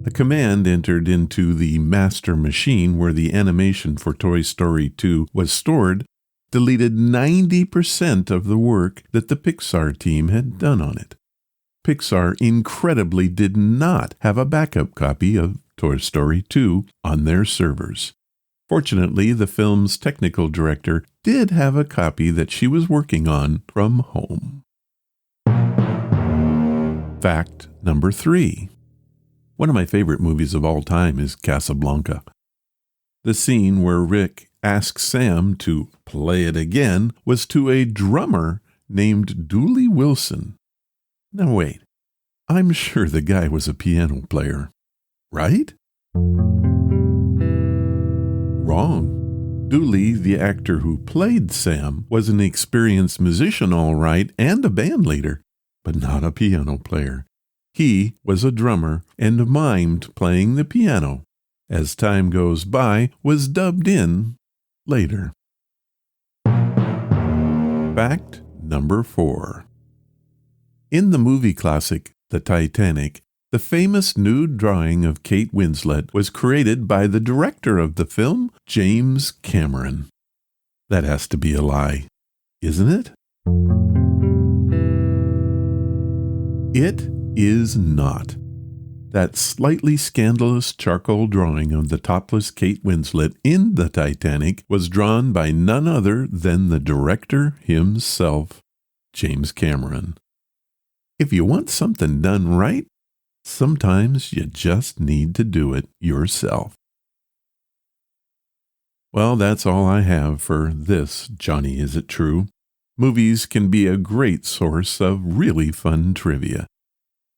A command entered into the master machine where the animation for Toy Story 2 was stored deleted 90% of the work that the Pixar team had done on it. Pixar incredibly did not have a backup copy of Toy Story 2 on their servers. Fortunately, the film's technical director did have a copy that she was working on from home. Fact number 3. One of my favorite movies of all time is Casablanca. The scene where Rick asks Sam to play it again was to a drummer named Dooley Wilson. Now wait, I'm sure the guy was a piano player, right? Wrong. Dooley, the actor who played Sam, was an experienced musician all right and a band leader, but not a piano player. He was a drummer and mimed playing the piano. As time goes by, was dubbed in later. Fact number 4. In the movie classic, The Titanic, the famous nude drawing of Kate Winslet was created by the director of the film, James Cameron. That has to be a lie, isn't it? It is not. That slightly scandalous charcoal drawing of the topless Kate Winslet in The Titanic was drawn by none other than the director himself, James Cameron. If you want something done right, sometimes you just need to do it yourself. Well, that's all I have for this Johnny Is It True? Movies can be a great source of really fun trivia.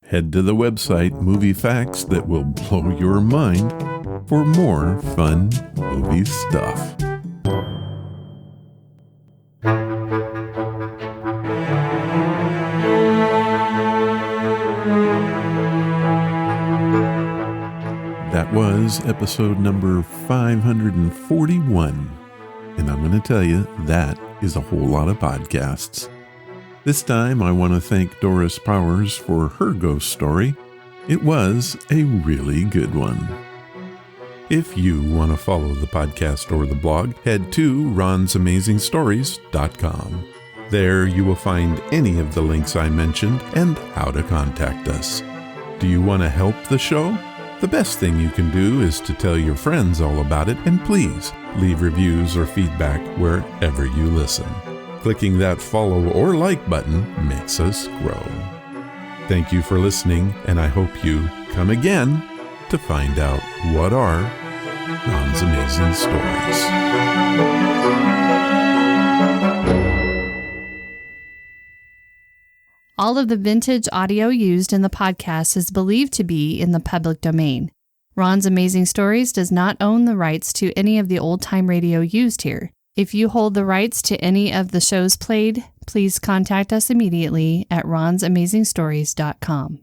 Head to the website Movie Facts that will blow your mind for more fun movie stuff. That was episode number 541. And I'm going to tell you, that is a whole lot of podcasts. This time, I want to thank Doris Powers for her ghost story. It was a really good one. If you want to follow the podcast or the blog, head to ronsamazingstories.com. There you will find any of the links I mentioned and how to contact us. Do you want to help the show? The best thing you can do is to tell your friends all about it, and please leave reviews or feedback wherever you listen. Clicking that follow or like button makes us grow. Thank you for listening, and I hope you come again to find out what are Ron's Amazing Stories. All of the vintage audio used in the podcast is believed to be in the public domain. Ron's Amazing Stories does not own the rights to any of the old-time radio used here. If you hold the rights to any of the shows played, please contact us immediately at ronsamazingstories.com.